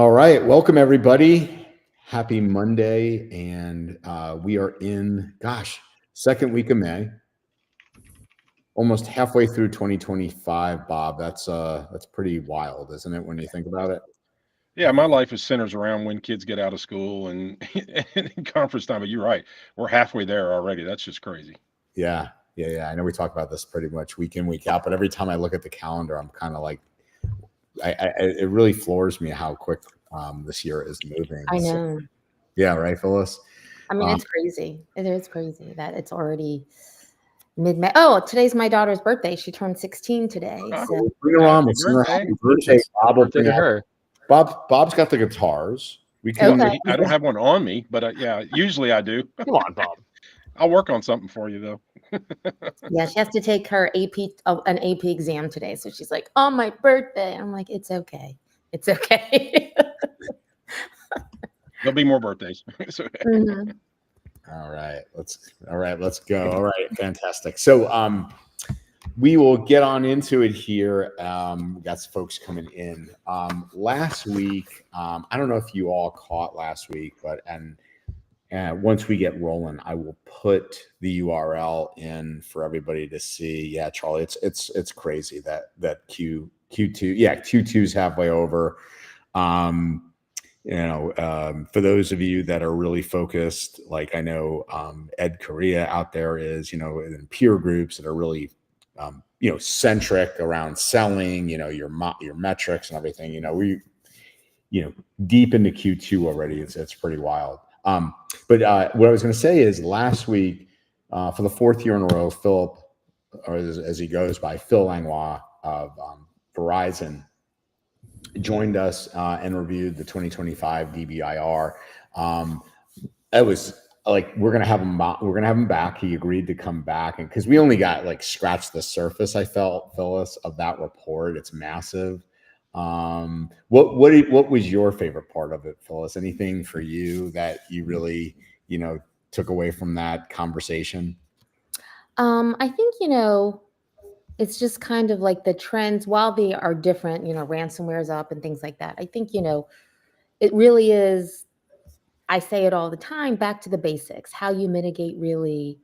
All right, welcome everybody. Happy Monday, and we are in, second week of May, almost halfway through 2025. Bob, that's pretty wild, isn't it? When you think about it. Yeah, my life is centers around when kids get out of school and, and conference time. But you're right, we're halfway there already. That's just crazy. Yeah. I know we talk about this pretty much week in, week out, but every time I look at the calendar, I'm kind of like, it really floors me how quick this year is moving. I know. So, yeah, right, Phyllis. I mean, it's crazy. It is crazy that it's already mid-May. Oh, today's my daughter's birthday. She turned 16 today. So Bring her on. We'll sing her happy birthday. Bob will bring her. Bob's got the guitars. We can. Okay. I don't have one on me, but yeah, usually I do. Come on, Bob. I'll work on something for you though. Yeah, she has to take her an AP exam today. So she's like, on my birthday. I'm like, it's okay. It's okay. There'll be more birthdays. Mm-hmm. All right, let's go. All right, fantastic. So we will get on into it here. We got some folks coming in. Last week, I don't know if you all caught last week, but once we get rolling, I will put the URL in for everybody to see. Yeah, Charlie, it's crazy that Q2, Q2's halfway over. For those of you that are really focused, like I know Ed Correa out there is, in peer groups that are really, centric around selling, your metrics and everything. We, deep into Q2 already. It's pretty wild. But what I was going to say is last week, for the fourth year in a row, Philip, or as he goes by, Phil Langlois of Verizon, joined us and reviewed the 2025 DBIR. It was like we're gonna have him back. He agreed to come back, and because we only got scratched the surface, I felt, Phyllis, of that report. It's massive. What was your favorite part of it, Phyllis? Anything for you that you really took away from that conversation? I think it's just kind of like the trends, while they are different, ransomware is up and things like that. I think, it really is, I say it all the time, back to the basics. How you mitigate really,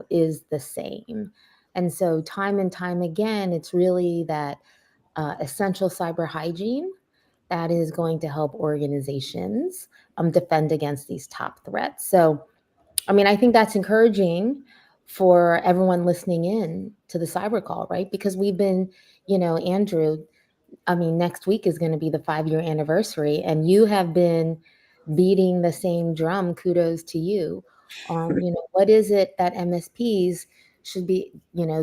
is the same. And so time and time again, it's really that essential cyber hygiene that is going to help organizations defend against these top threats. So, I mean, I think that's encouraging for everyone listening in to the CyberCall, right? Because we've been, Andrew, I mean, next week is going to be the 5-year anniversary, and you have been beating the same drum. Kudos to you. What is it that MSPs should be,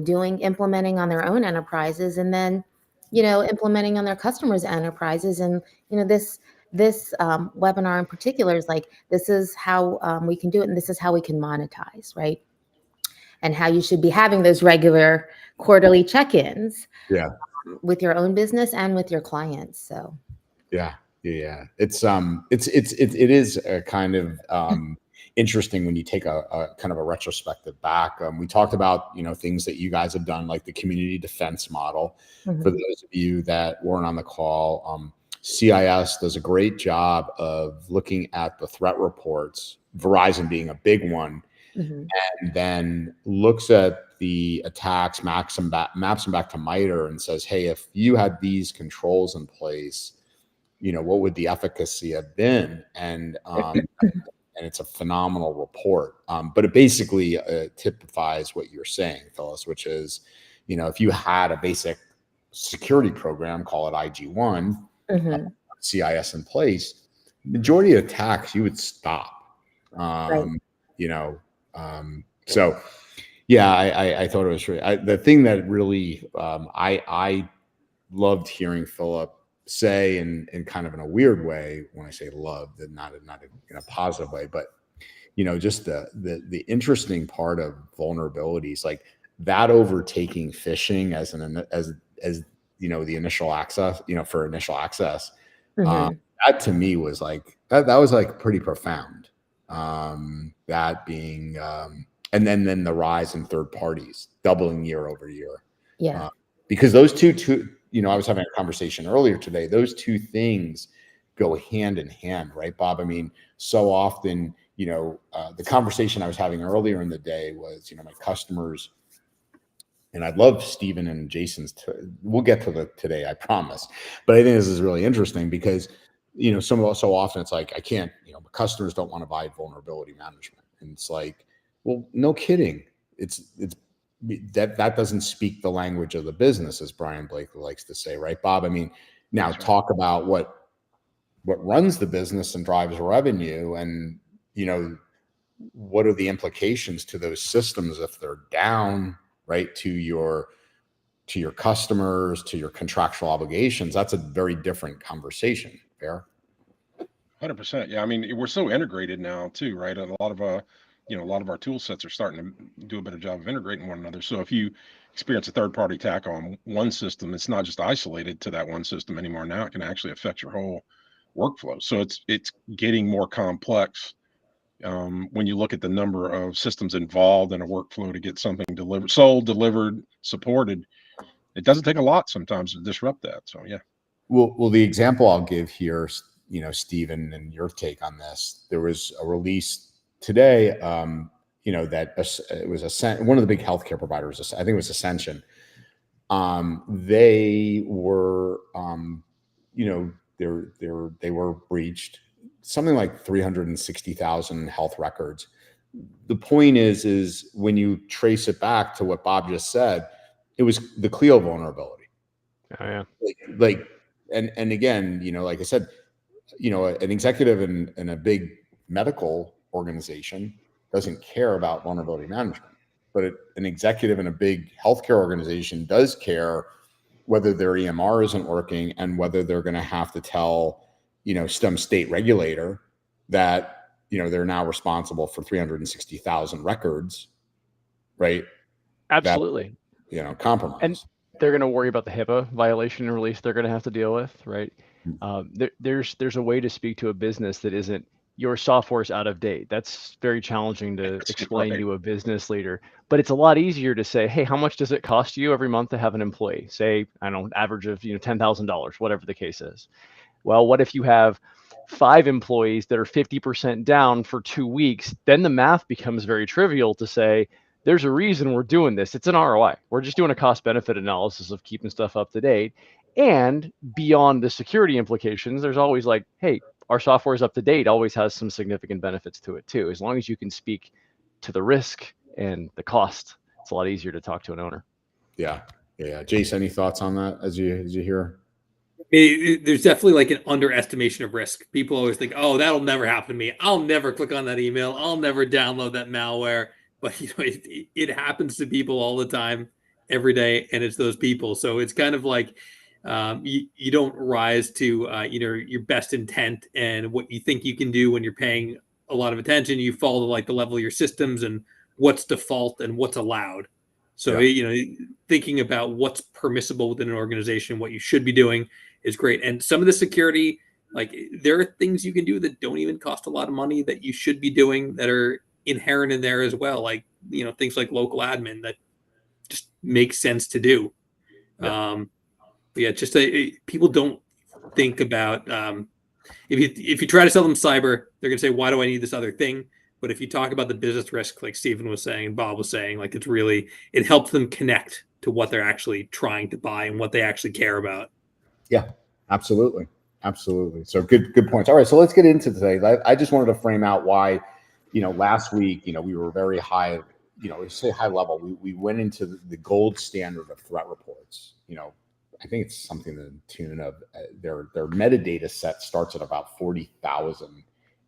doing, implementing on their own enterprises, and then, implementing on their customers' enterprises. And, this webinar in particular is like, this is how we can do it, and this is how we can monetize, right? And how you should be having those regular quarterly check-ins with your own business and with your clients. So yeah. It is a kind of interesting when you take a kind of a retrospective back. We talked about things that you guys have done, like the community defense model. Mm-hmm. For those of you that weren't on the call, CIS does a great job of looking at the threat reports, Verizon being a big one. Mm-hmm. And then looks at the attacks, maps them back to MITRE and says, hey, if you had these controls in place, what would the efficacy have been? And it's a phenomenal report. But it basically typifies what you're saying, Phyllis, which is, if you had a basic security program, call it IG1, mm-hmm. CIS in place, majority of attacks you would stop. Right. So yeah, I thought it was really, the thing that really I loved hearing Philip say, in kind of in a weird way, when I say loved, and not in a positive way, but just the interesting part of vulnerabilities, like that overtaking phishing as the initial access, for initial access. Mm-hmm. That to me was like that was like pretty profound. That being and then the rise in third parties doubling year over year. Yeah. Because those two, I was having a conversation earlier today. Those two things go hand in hand, right, Bob? I mean, so often, the conversation I was having earlier in the day was, my customers, and I love Stephen and Jason's. We'll get to the today, I promise. But I think this is really interesting because, so often it's like, I can't, customers don't want to buy vulnerability management. And it's like, well, no kidding. It's that doesn't speak the language of the business, as Brian Blakely likes to say, right, Bob? I mean, now talk about what runs the business and drives revenue, and what are the implications to those systems if they're down, right, to your customers, to your contractual obligations. That's a very different conversation. Fair? 100%. Yeah, I mean, we're so integrated now too, right? A lot of a lot of our tool sets are starting to do a better job of integrating one another. So if you experience a third-party attack on one system, it's not just isolated to that one system anymore. Now it can actually affect your whole workflow. So it's getting more complex when you look at the number of systems involved in a workflow to get something delivered, sold, delivered, supported. It doesn't take a lot sometimes to disrupt that. So yeah. Well, the example I'll give here, Stephen, and your take on this, there was a release today, that it was one of the big healthcare providers, I think it was Ascension. They were, they were breached, something like 360,000 health records. The point is when you trace it back to what Bob just said, it was the Clio vulnerability. Oh, yeah. And again, like I said, an executive in a big medical organization doesn't care about vulnerability management, but an executive in a big healthcare organization does care whether their EMR isn't working and whether they're going to have to tell, some state regulator that, they're now responsible for 360,000 records, right? Absolutely. That, compromise. And they're going to worry about the HIPAA violation and release they're going to have to deal with, right? There's a way to speak to a business that isn't your software's out of date. That's very challenging to explain to a business leader, but it's a lot easier to say, hey, how much does it cost you every month to have an employee? Say, I don't know, average of $10,000, whatever the case is. Well, what if you have 5 employees that are 50% down for 2 weeks? Then the math becomes very trivial to say, there's a reason we're doing this. It's an ROI. We're just doing a cost benefit analysis of keeping stuff up to date. And beyond the security implications, there's always like, hey, our software is up to date, always has some significant benefits to it too. As long as you can speak to the risk and the cost, it's a lot easier to talk to an owner. Yeah. Jason, any thoughts on that as you hear? There's definitely like an underestimation of risk. People always think, oh, that'll never happen to me. I'll never click on that email. I'll never download that malware. But it happens to people all the time, every day, and it's those people. So it's kind of like you don't rise to your best intent and what you think you can do when you're paying a lot of attention. You fall to like the level of your systems and what's default and what's allowed. So thinking about what's permissible within an organization, what you should be doing is great. And some of the security, like there are things you can do that don't even cost a lot of money that you should be doing that are inherent in there as well, like things like local admin that just makes sense to do. People don't think about if you try to sell them cyber, they're gonna say, why do I need this other thing? But if you talk about the business risk, like Stephen was saying and Bob was saying, like it helps them connect to what they're actually trying to buy and what they actually care about. Yeah, absolutely. So good points. All right, so let's get into today. I just wanted to frame out why last week, we were very high, say high level. We went into the gold standard of threat reports. I think it's something to the tune of their metadata set starts at about 40,000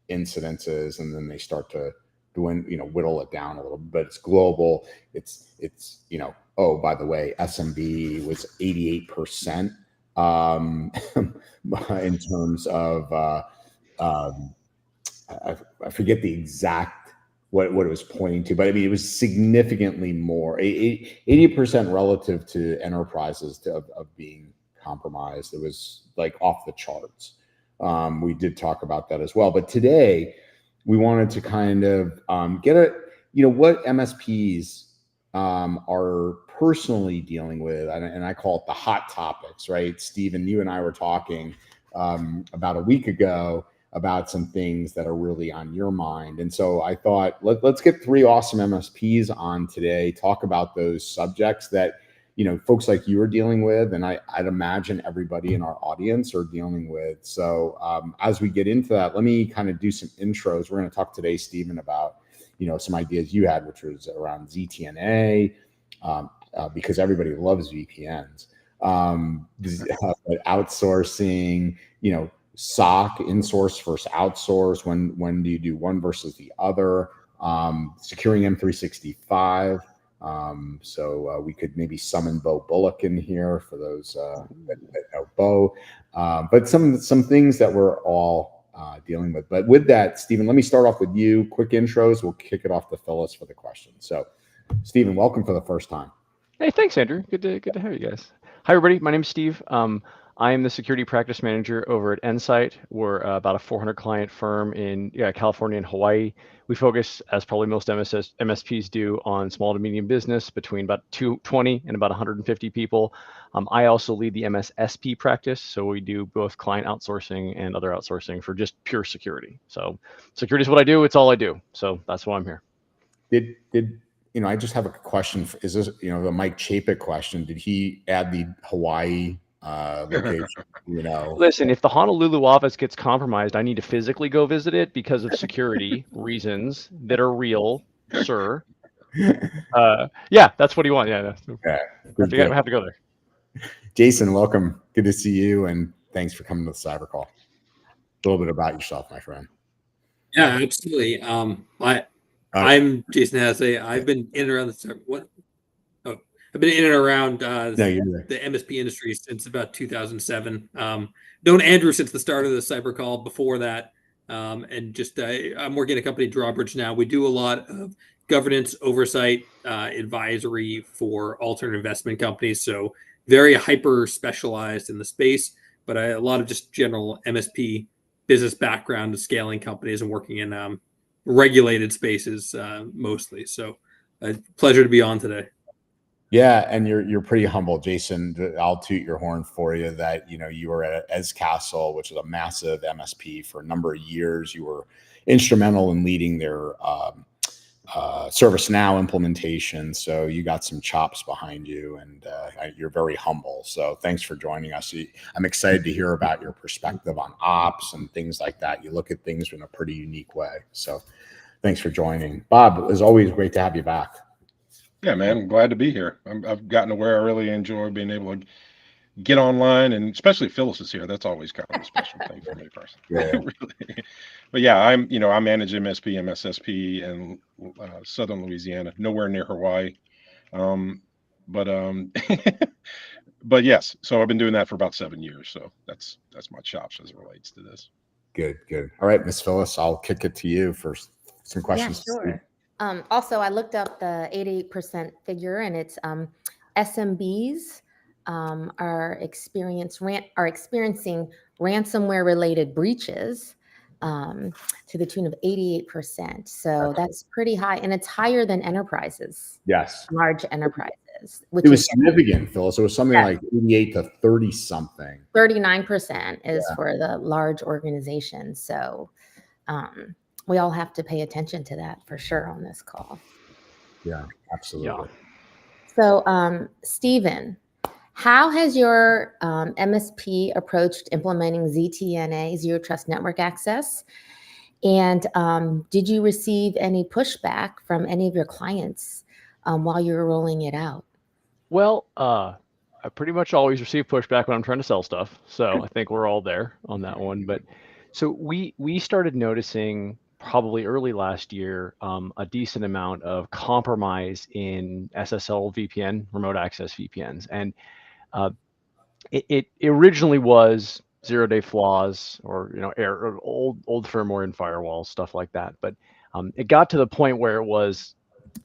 incidences, and then they start to whittle it down a little bit. But it's global. It's oh, by the way, SMB was 88% in terms of I forget the exact what it was pointing to, but I mean it was significantly more, 80% relative to enterprises of being compromised. It was like off the charts. We did talk about that as well, but today we wanted to kind of get what MSPs are personally dealing with, and I call it the hot topics, right? Stephen, you and I were talking about a week ago about some things that are really on your mind. And so I thought, let's get 3 awesome MSPs on today, talk about those subjects that, folks like you are dealing with, and I'd imagine everybody in our audience are dealing with. So as we get into that, let me kind of do some intros. We're going to talk today, Stephen, about, some ideas you had, which was around ZTNA, because everybody loves VPNs, but outsourcing, SOC, in-source versus outsource. When do you do one versus the other? Securing M365. So we could maybe summon Bo Bullock in here for those that know Bo. But some things that we're all dealing with. But with that, Stephen, let me start off with you. Quick intros. We'll kick it off to Phyllis for the questions. So, Stephen, welcome for the first time. Hey, thanks, Andrew. Good to have you guys. Hi, everybody. My name's Steve. I am the security practice manager over at Ensight. We're about a 400 client firm in California and Hawaii. We focus, as probably most MSPs do, on small to medium business between about 20 and about 150 people. I also lead the MSSP practice, so we do both client outsourcing and other outsourcing for just pure security. So security is what I do. It's all I do. So that's why I'm here. I just have a question. Is this, the Mike Chapek question? Did he add the Hawaii location? Listen, if the Honolulu office gets compromised, I need to physically go visit it because of security reasons that are real, sir. Yeah, that's what he wants. Yeah, I have to go there. Jason, welcome. Good to see you, and thanks for coming to the CyberCall. A little bit about yourself, my friend. Yeah, absolutely. I'm Jason Hasse. I've been in and around I've been in and around the MSP industry since about 2007. Known Andrew since the start of the CyberCall before that. And just I'm working at a company, Drawbridge, now. We do a lot of governance, oversight, advisory for alternate investment companies. So very hyper specialized in the space, but a lot of just general MSP business background to scaling companies and working in regulated spaces mostly. So pleasure to be on today. Yeah, and you're pretty humble, Jason. I'll toot your horn for you that you were at Escastle, which is a massive MSP, for a number of years. You were instrumental in leading their ServiceNow implementation, so you got some chops behind you, and you're very humble. So thanks for joining us. I'm excited to hear about your perspective on ops and things like that. You look at things in a pretty unique way. So thanks for joining. Bob, as always, great to have you back. Yeah, man, I'm glad to be here. I've gotten to where I really enjoy being able to get online, and especially Phyllis is here. That's always kind of a special thing for me personally. Yeah. Really. But yeah, I manage MSP, MSSP in Southern Louisiana, nowhere near Hawaii. But yes, so I've been doing that for about 7 years. So that's my chops as it relates to this. Good. All right, Miss Phyllis, I'll kick it to you for some questions. Yeah, sure. Also, I looked up the 88% figure, and it's SMBs are experiencing ransomware-related breaches to the tune of 88%. So that's pretty high, and it's higher than enterprises. Yes, large enterprises. Which it was significant, Phyllis. It was something like 88 to 30 something. 39% is for the large organizations. So we all have to pay attention to that for sure on this call. Yeah, absolutely. Yeah. So, Stephen, how has your MSP approached implementing ZTNA, Zero Trust Network Access? And did you receive any pushback from any of your clients while you were rolling it out? Well, I pretty much always receive pushback when I'm trying to sell stuff. So I think we're all there on that one. But so we started noticing probably early last year a decent amount of compromise in SSL VPN, remote access VPNs. And it originally was 0-day flaws or old firmware in firewalls, stuff like that. But it got to the point where it was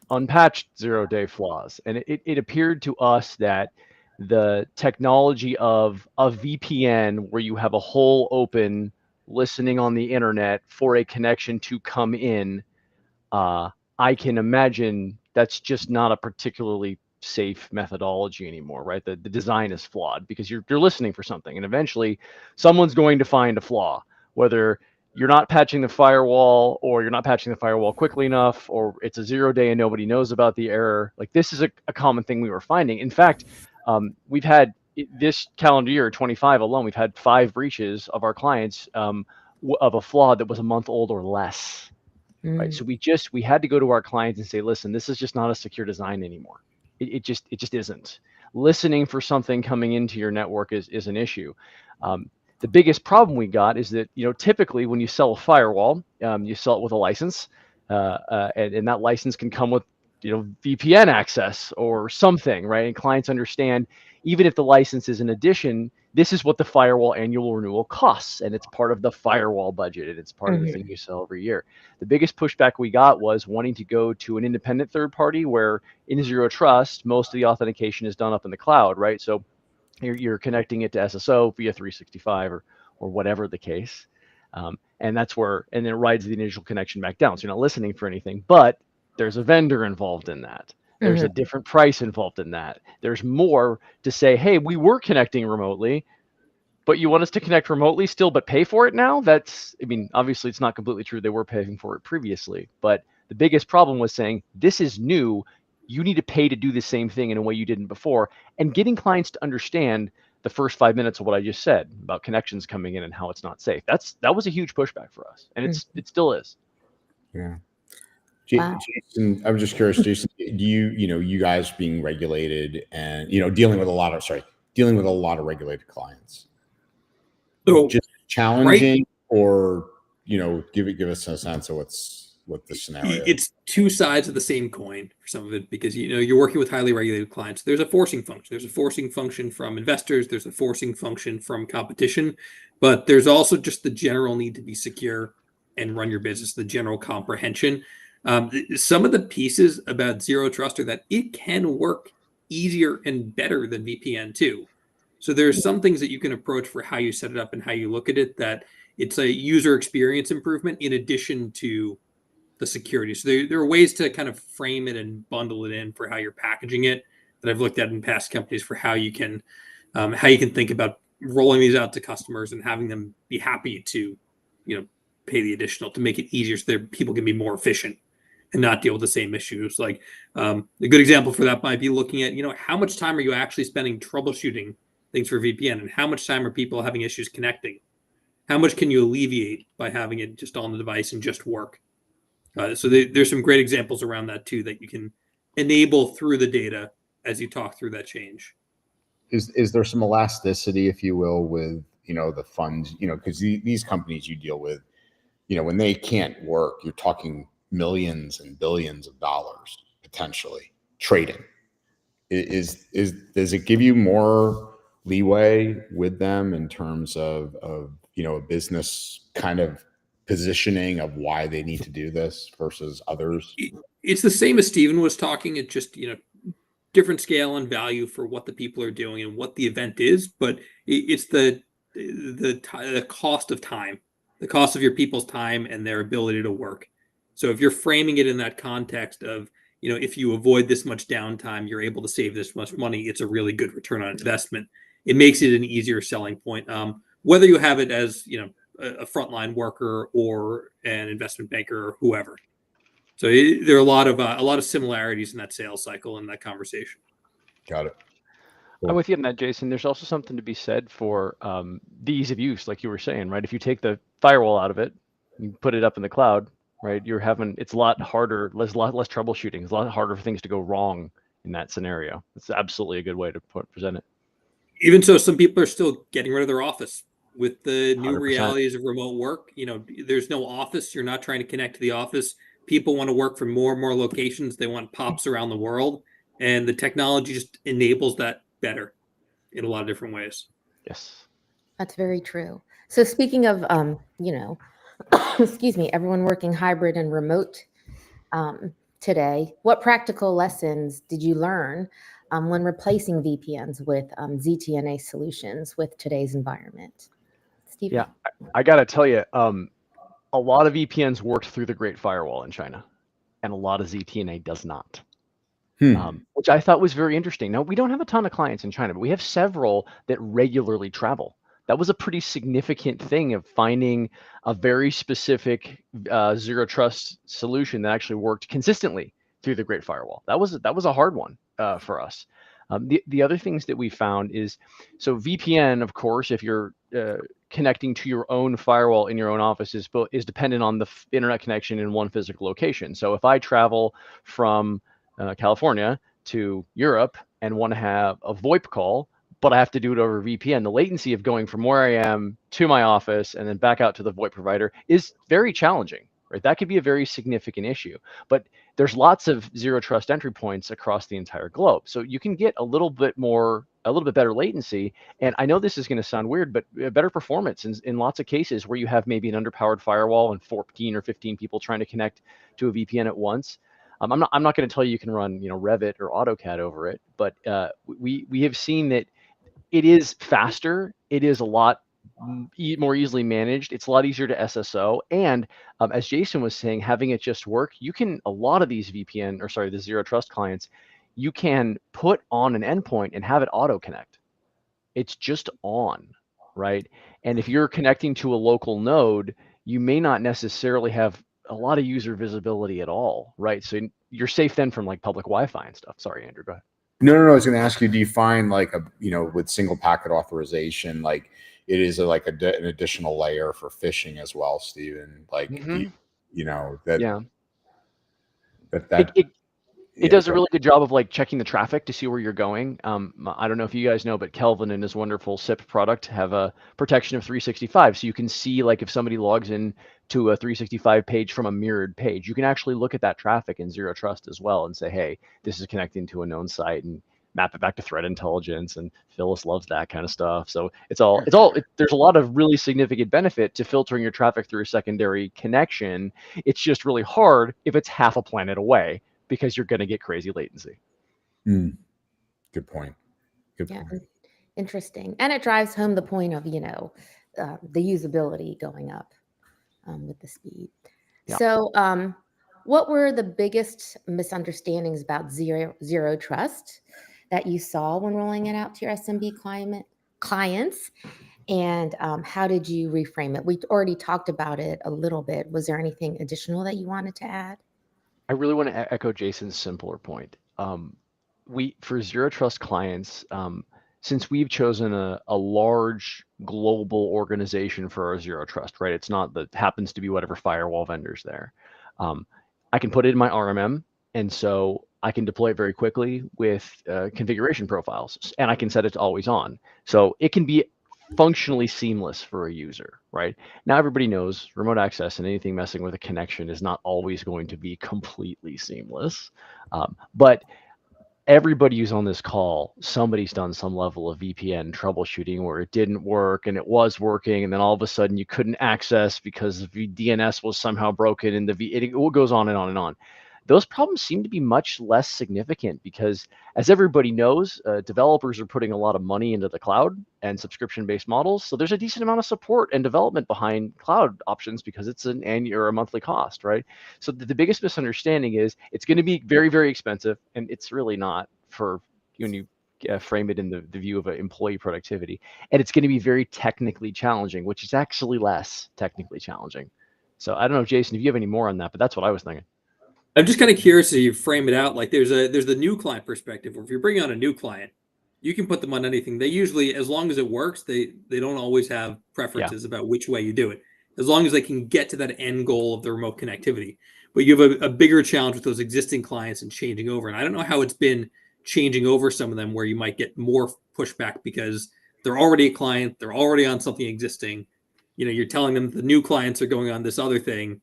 unpatched 0-day flaws, and it appeared to us that the technology of a VPN where you have a hole open listening on the internet for a connection to come in, I can imagine that's just not a particularly safe methodology anymore, right? The design is flawed because you're listening for something, and eventually someone's going to find a flaw, whether you're not patching the firewall or you're not patching the firewall quickly enough, or it's a 0-day and nobody knows about the error. Like, this is a common thing we were finding. In fact, we've had this calendar year, 25 alone, we've had 5 breaches of our clients of a flaw that was a month old or less. Right. So we had to go to our clients and say, listen, this is just not a secure design anymore. It just isn't. Listening for something coming into your network is an issue. The biggest problem we got is that, typically when you sell a firewall, you sell it with a license, and that license can come with, VPN access or something, right? And clients understand, even if the license is an addition, this is what the firewall annual renewal costs, and it's part of the firewall budget, and it's part of the thing you sell every year. The biggest pushback we got was wanting to go to an independent third party, where in Zero Trust, most of the authentication is done up in the cloud, right? So you're connecting it to SSO via 365 or whatever the case. And that's where, and then it rides the initial connection back down. So you're not listening for anything, but there's a vendor involved in that. There's a different price involved in that. There's more to say, hey, we were connecting remotely, but you want us to connect remotely still, but pay for it now? Obviously it's not completely true. They were paying for it previously, but the biggest problem was saying, this is new. You need to pay to do the same thing in a way you didn't before. And getting clients to understand the first 5 minutes of what I just said about connections coming in and how it's not safe. That was a huge pushback for us. And it still is. Yeah. Wow. Jason, I'm just curious, Jason, do you guys being regulated and, dealing with a lot of regulated clients, So just challenging, or, give us a sense of what the scenario is. It's two sides of the same coin for some of it, because you're working with highly regulated clients. There's a forcing function. There's a forcing function from investors. There's a forcing function from competition, but there's also just the general need to be secure and run your business, the general comprehension. Some of the pieces about Zero Trust are that it can work easier and better than VPN too. So there's some things that you can approach for how you set it up and how you look at it, that it's a user experience improvement in addition to the security. So there are ways to kind of frame it and bundle it in for how you're packaging it that I've looked at in past companies for how you can think about rolling these out to customers and having them be happy to, pay the additional to make it easier so that people can be more efficient and not deal with the same issues. Like a good example for that might be looking at, how much time are you actually spending troubleshooting things for VPN, and how much time are people having issues connecting? How much can you alleviate by having it just on the device and just work? So there's some great examples around that too that you can enable through the data as you talk through that change. Is there some elasticity, if you will, with the funds, because these companies you deal with, when they can't work, you're talking millions and billions of dollars potentially trading. Does it give you more leeway with them in terms of a business kind of positioning of why they need to do this versus others? It's the same as Steven was talking. It's just, different scale and value for what the people are doing and what the event is, but it's the cost of time, the cost of your people's time and their ability to work. So if you're framing it in that context of, if you avoid this much downtime, you're able to save this much money, it's a really good return on investment. It makes it an easier selling point. Whether you have it as, a frontline worker or an investment banker or whoever. So there are a lot of similarities in that sales cycle and that conversation. Got it. Cool. I'm with you on that, Jason. There's also something to be said for the ease of use, like you were saying, right? If you take the firewall out of it, you put it up in the cloud, right? It's a lot harder, a lot less troubleshooting. It's a lot harder for things to go wrong in that scenario. It's absolutely a good way to present it. Even so, some people are still getting rid of their office with the new 100%. realities of remote work. There's no office. You're not trying to connect to the office. People want to work from more and more locations. They want pops around the world, and the technology just enables that better in a lot of different ways. Yes, that's very true. So speaking of, excuse me, everyone working hybrid and remote today, what practical lessons did you learn when replacing VPNs with ZTNA solutions with today's environment? Steve? Yeah, I got to tell you, a lot of VPNs worked through the Great Firewall in China, and a lot of ZTNA does not. which I thought was very interesting. Now, we don't have a ton of clients in China, but we have several that regularly travel. That was a pretty significant thing of finding a very specific zero trust solution that actually worked consistently through the Great Firewall. That was a hard one for us. The other things that we found is, so VPN, of course, if you're connecting to your own firewall in your own office is dependent on the internet connection in one physical location. So if I travel from California to Europe and want to have a VoIP call, but I have to do it over VPN, the latency of going from where I am to my office and then back out to the VoIP provider is very challenging, right? That could be a very significant issue. But there's lots of zero trust entry points across the entire globe. So you can get a little bit better latency. And I know this is going to sound weird, but better performance in lots of cases where you have maybe an underpowered firewall and 14 or 15 people trying to connect to a VPN at once. I'm not going to tell you can run, Revit or AutoCAD over it, but we have seen that it is faster. It is a lot more easily managed. It's a lot easier to SSO. And as Jason was saying, having it just work, a lot of these the zero trust clients, you can put on an endpoint and have it auto connect. It's just on, right? And if you're connecting to a local node, you may not necessarily have a lot of user visibility at all, right? So you're safe then from like public Wi-Fi and stuff. Sorry, Andrew, go ahead. No. I was going to ask you, do you find like with single packet authorization, like it is an additional layer for phishing as well, Stephen? Like, It does a really good job of like checking the traffic to see where you're going. I don't know if you guys know, but Kelvin and his wonderful SIP product have a protection of 365. So you can see like if somebody logs in to a 365 page from a mirrored page, you can actually look at that traffic in zero trust as well and say, hey, this is connecting to a known site, and map it back to threat intelligence. And Phyllis loves that kind of stuff. So there's a lot of really significant benefit to filtering your traffic through a secondary connection. It's just really hard if it's half a planet away, because you're going to get crazy latency. Good point. Interesting. And it drives home the point of, the usability going up with the speed. Yeah. So what were the biggest misunderstandings about zero trust that you saw when rolling it out to your SMB clients? And how did you reframe it? We already talked about it a little bit. Was there anything additional that you wanted to add? I really want to echo Jason's simpler point. For zero trust clients, since we've chosen a large global organization for our zero trust, right? It's not that happens to be whatever firewall vendors there. I can put it in my RMM, and so I can deploy it very quickly with configuration profiles, and I can set it to always on. So it can be functionally seamless for a user, right? Now everybody knows remote access and anything messing with a connection is not always going to be completely seamless. But everybody who's on this call, somebody's done some level of VPN troubleshooting where it didn't work and it was working, and then all of a sudden you couldn't access because the DNS was somehow broken, and it goes on and on and on. Those problems seem to be much less significant because, as everybody knows, developers are putting a lot of money into the cloud and subscription-based models. So there's a decent amount of support and development behind cloud options because it's an annual or a monthly cost, right? So the biggest misunderstanding is it's going to be very, very expensive, and it's really not for when you frame it in the view of employee productivity. And it's going to be very technically challenging, which is actually less technically challenging. So I don't know, Jason, if you have any more on that, but that's what I was thinking. I'm just kind of curious if you frame it out like there's the new client perspective, or if you're bringing on a new client, you can put them on anything. They usually, as long as it works, they don't always have preferences about which way you do it, as long as they can get to that end goal of the remote connectivity. But you have a bigger challenge with those existing clients and changing over. And I don't know how it's been changing over some of them, where you might get more pushback because they're already a client, they're already on something existing. You're telling them the new clients are going on this other thing.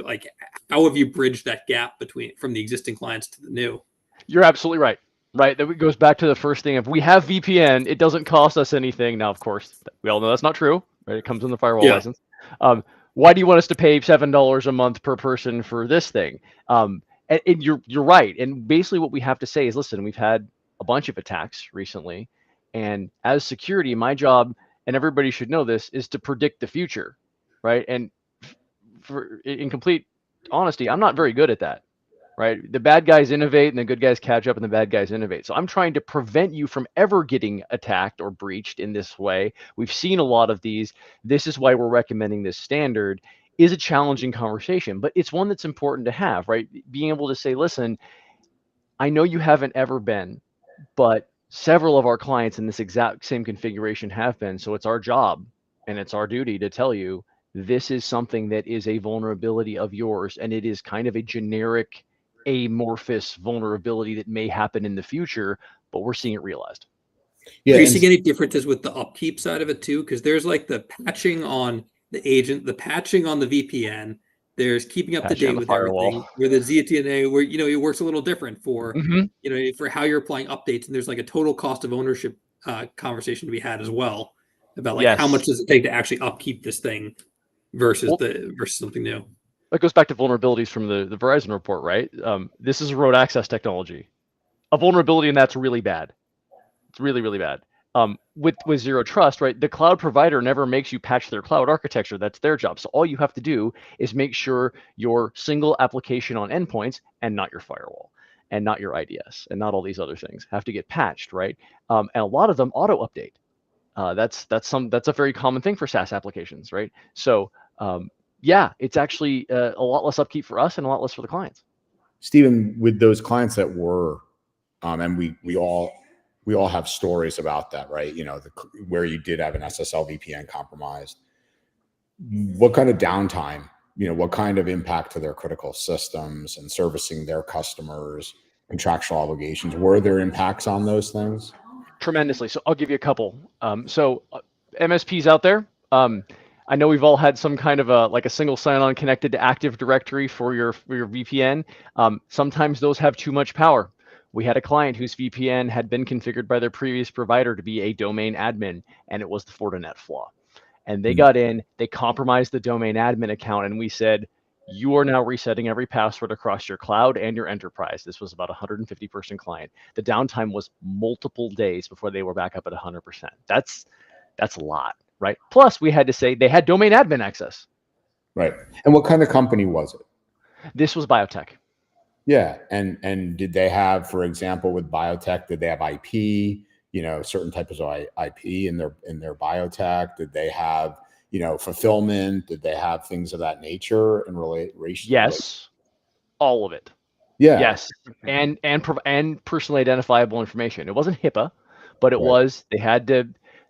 Like, how have you bridged that gap from the existing clients to the new? You're absolutely right. Right. That goes back to the first thing. If we have VPN, it doesn't cost us anything. Now, of course, we all know that's not true. Right? It comes in the firewall license. Why do you want us to pay $7 a month per person for this thing? And you're right. And basically what we have to say is, listen, we've had a bunch of attacks recently. And as security, my job, and everybody should know this, is to predict the future. Right. And in complete honesty, I'm not very good at that. right? The bad guys innovate and the good guys catch up and the bad guys innovate. So I'm trying to prevent you from ever getting attacked or breached in this way. We've seen a lot of these. This is why we're recommending this standard. Is a challenging conversation, but it's one that's important to have, right? Being able to say, listen, I know you haven't ever been, but several of our clients in this exact same configuration have been. So it's our job and it's our duty to tell you this is something that is a vulnerability of yours, and it is kind of a generic amorphous vulnerability that may happen in the future, but we're seeing it realized. Yeah. Are you and seeing any differences with the upkeep side of it too? Because there's like the patching on the agent, the patching on the VPN. There's keeping up to Patching on date the with firewall. everything. Where the ZTNA, where it works a little different for Mhm. for how you're applying updates, and there's like a total cost of ownership conversation to be had as well about like how much Yes. does it take to actually upkeep this thing versus Well, versus something new. that goes back to vulnerabilities from the Verizon report, right? This is a road access technology. A vulnerability in that's really bad. It's really, really bad. With zero trust, right? The cloud provider never makes you patch their cloud architecture. That's their job. So all you have to do is make sure your single application on endpoints and not your firewall and not your IDS and not all these other things have to get patched, right? And a lot of them auto update. That's a very common thing for SaaS applications, right? So yeah, it's actually a lot less upkeep for us and a lot less for the clients. Stephen, with those clients that were, and we all have stories about that, right? Where you did have an SSL VPN compromised. What kind of downtime? What kind of impact to their critical systems and servicing their customers, contractual obligations? Were there impacts on those things? Tremendously. So I'll give you a couple. MSPs out there. I know we've all had some kind of a single sign-on connected to Active Directory for your VPN. Sometimes those have too much power. We had a client whose VPN had been configured by their previous provider to be a domain admin, and it was the Fortinet flaw. And they got in, they compromised the domain admin account, and we said, you are now resetting every password across your cloud and your enterprise. This was about a 150-person client. The downtime was multiple days before they were back up at 100%. That's a lot, right? Plus, we had to say they had domain admin access. Right. And what kind of company was it? This was biotech. Yeah. And did they have, for example, with biotech, did they have IP? Certain types of IP in their biotech? Did they have fulfillment? Did they have things of that nature in relation? Yes, all of it. Yeah. Yes, and personally identifiable information. It wasn't HIPAA, but it Right. was.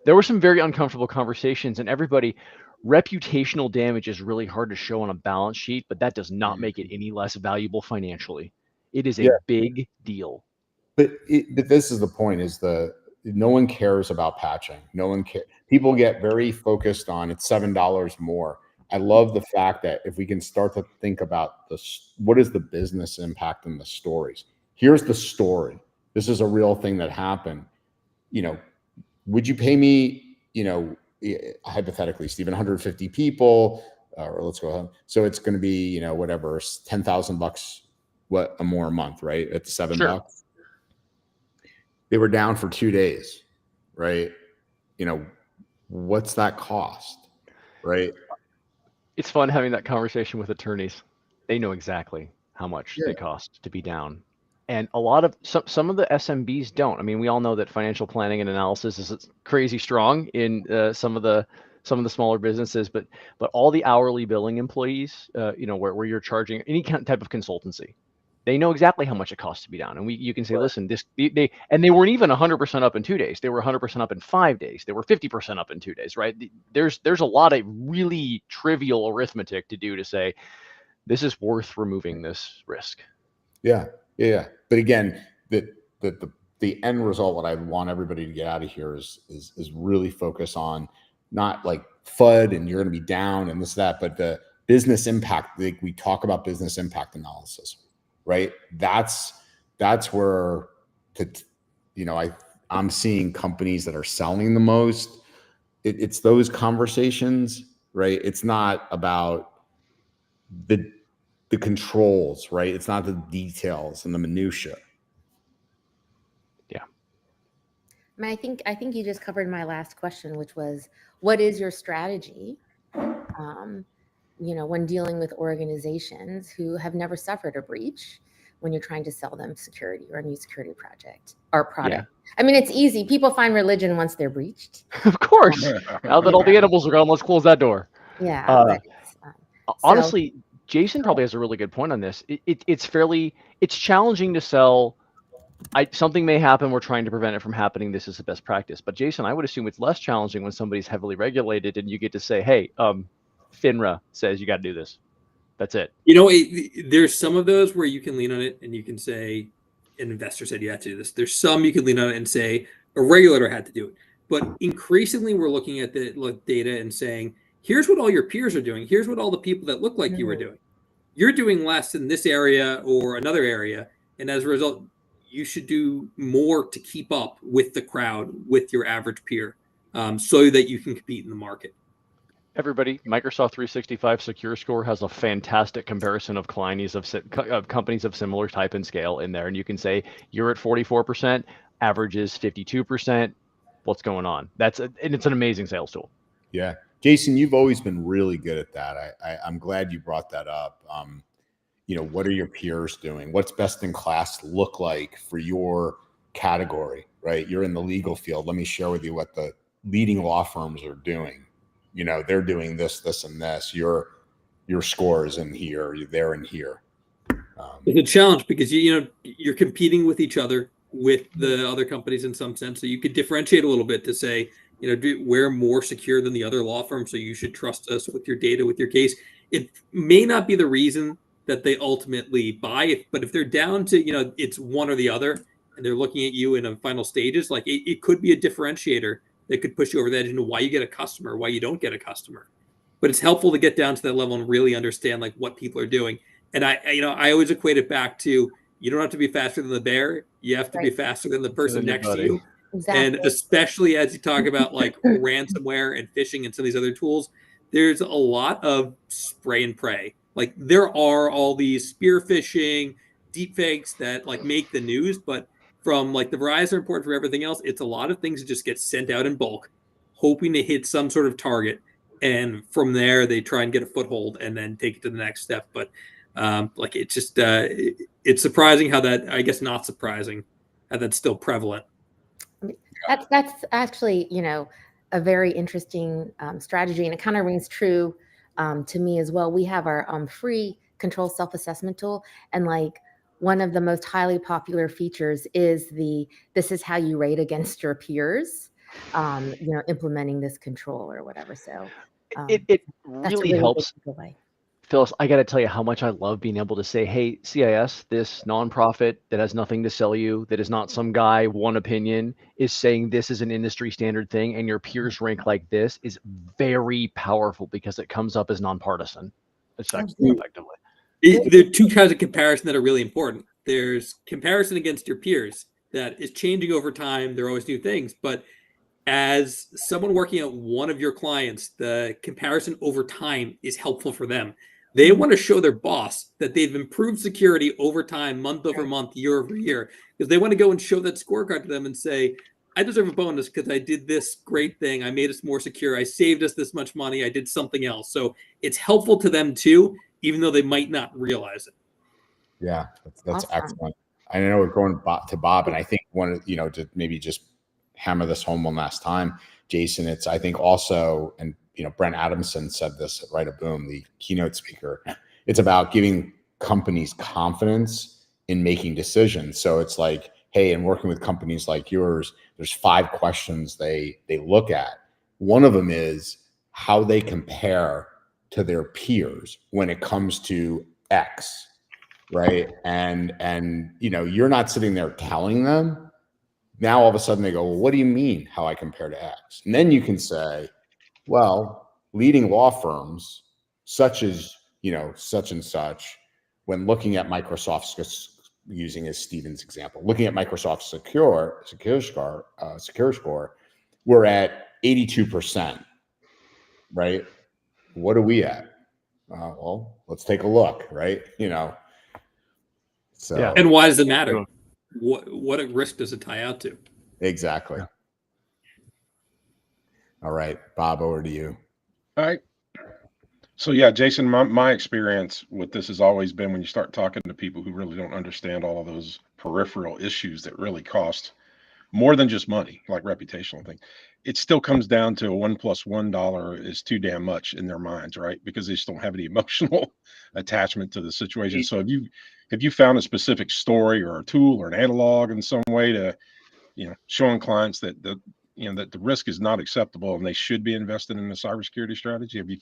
There were some very uncomfortable conversations, and everybody. Reputational damage is really hard to show on a balance sheet, but that does not make it any less valuable financially. It is a big deal. But this is the point: no one cares about patching. No one cares. People get very focused on it's $7 more. I love the fact that if we can start to think about what is the business impact in the stories? Here's the story. This is a real thing that happened. Would you pay me? Hypothetically, Stephen, 150 people, or let's go ahead. So it's going to be whatever, $10,000 more a month, right? At $7. Sure. They were down for 2 days, right? What's that cost, right? It's fun having that conversation with attorneys. They know exactly how much they cost to be down. And a lot of some of the SMBs don't. I mean, we all know that financial planning and analysis is crazy strong in some of the smaller businesses, but all the hourly billing employees, where you're charging any type of consultancy, they know exactly how much it costs to be down. And you can say, listen, they weren't even 100% up in 2 days. They were 100% up in 5 days. They were 50% up in 2 days, right? There's a lot of really trivial arithmetic to do to say, this is worth removing this risk. Yeah. But again, the end result, what I want everybody to get out of here is really focus on not like FUD and you're going to be down and this, that, but the business impact. We talk about business impact analysis, right? That's where I'm seeing companies that are selling the most. It's those conversations, right? It's not about the controls, right? It's not the details and the minutia. Yeah. I think you just covered my last question, which was, what is your strategy? When dealing with organizations who have never suffered a breach, when you're trying to sell them security or a new security project or product. I mean, it's easy. People find religion once they're breached. Of course. Now that all the animals are gone, let's close that door. Yeah. Uh, but honestly, Jason probably has a really good point on this. It's challenging to sell. Something may happen. We're trying to prevent it from happening. This is the best practice. But Jason, I would assume it's less challenging when somebody's heavily regulated and you get to say, hey, FINRA says you got to do this. That's it. You know, there's some of those where you can lean on it and you can say, an investor said you have to do this. There's some you can lean on it and say a regulator had to do it. But increasingly, we're looking at the data and saying, here's what all your peers are doing. Here's what all the people that look like you are doing. You're doing less in this area or another area. And as a result, you should do more to keep up with the crowd, with your average peer, so that you can compete in the market. Everybody, Microsoft 365 Secure Score has a fantastic comparison of clients of companies of similar type and scale in there. And you can say you're at 44%, average is 52%. What's going on? And it's an amazing sales tool. Yeah. Jason, you've always been really good at that. I'm glad you brought that up. What are your peers doing? What's best in class look like for your category, right? You're in the legal field. Let me share with you what the leading law firms are doing. They're doing this, this, and this. Your score is in here. You're there and here. It's a challenge because you're competing with each other, with the other companies in some sense. So you could differentiate a little bit to say, we're more secure than the other law firm, so you should trust us with your data, with your case. It may not be the reason that they ultimately buy it, but if they're down to, it's one or the other, and they're looking at you in a final stages, like it could be a differentiator that could push you over the edge into why you get a customer, why you don't get a customer. But it's helpful to get down to that level and really understand like what people are doing. And I always equate it back to, you don't have to be faster than the bear. You have to be faster than the person next to you. Exactly. And especially as you talk about like ransomware and phishing and some of these other tools, there's a lot of spray and pray. Like there are all these spear phishing, deep fakes that like make the news, but from like the Verizon report for everything else, it's a lot of things that just get sent out in bulk, hoping to hit some sort of target. And from there, they try and get a foothold and then take it to the next step. But like it's just, it's surprising how that, I guess not surprising, how that's still prevalent. That's actually, a very interesting strategy. And it kind of rings true to me as well. We have our free control self-assessment tool. And like, one of the most highly popular features is this is how you rate against your peers, implementing this control or whatever. So it really helps. Phyllis, I got to tell you how much I love being able to say, hey, CIS, this nonprofit that has nothing to sell you, that is not some guy, one opinion, is saying this is an industry standard thing and your peers rank like this is very powerful because it comes up as nonpartisan, effectively. There are two kinds of comparison that are really important. There's comparison against your peers that is changing over time. There are always new things. But as someone working at one of your clients, the comparison over time is helpful for them. They want to show their boss that they've improved security over time, month over month, year over year, because they want to go and show that scorecard to them and say, I deserve a bonus because I did this great thing. I made us more secure. I saved us this much money. I did something else. So it's helpful to them too, even though they might not realize it. Yeah, that's awesome. Excellent. I know we're going to Bob, and I think to maybe just hammer this home one last time, Jason, it's, I think also, and Brent Adamson said this at Right a Boom, the keynote speaker, it's about giving companies confidence in making decisions. So it's like, hey, and working with companies like yours, there's 5 questions they look at. One of them is how they compare to their peers when it comes to X, right? And you're not sitting there telling them. Now all of a sudden they go, well, what do you mean how I compare to X? And then you can say, well, leading law firms such as such and such, when looking at Microsoft's, using as Stephen's example, looking at Microsoft's secure score, we're at 82%, right? What are we at? Well, let's take a look, right? So yeah. And why does it matter? What risk does it tie out to? Exactly. Yeah. All right, Bob, over to you. All right. So yeah, Jason, my experience with this has always been when you start talking to people who really don't understand all of those peripheral issues that really cost more than just money, like reputational thing. It still comes down to a $1 + $1 is too damn much in their minds, right? Because they just don't have any emotional attachment to the situation. So have you found a specific story or a tool or an analog in some way to, showing clients that that the risk is not acceptable and they should be invested in a cybersecurity strategy? And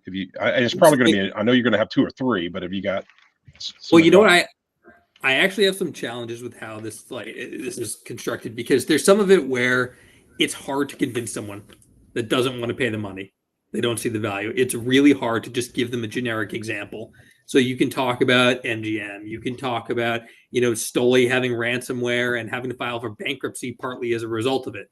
it's probably going to be, I know you're going to have two or three, but have you got? Well, you know what, I actually have some challenges with how this is constructed, because there's some of it where it's hard to convince someone that doesn't want to pay the money. They don't see the value. It's really hard to just give them a generic example. So you can talk about MGM, you can talk about, Stoli having ransomware and having to file for bankruptcy partly as a result of it.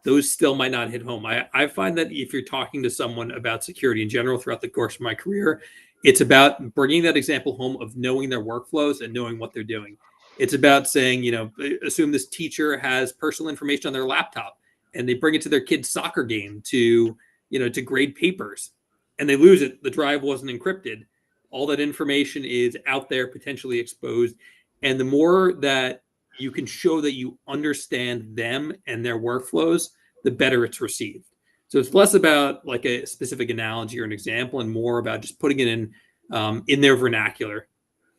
Those still might not hit home. I find that if you're talking to someone about security in general throughout the course of my career, it's about bringing that example home of knowing their workflows and knowing what they're doing. It's about saying, assume this teacher has personal information on their laptop and they bring it to their kid's soccer game to grade papers, and they lose it. The drive wasn't encrypted. All that information is out there, potentially exposed. And the more that you can show that you understand them and their workflows, the better it's received. So it's less about like a specific analogy or an example, and more about just putting it in their vernacular,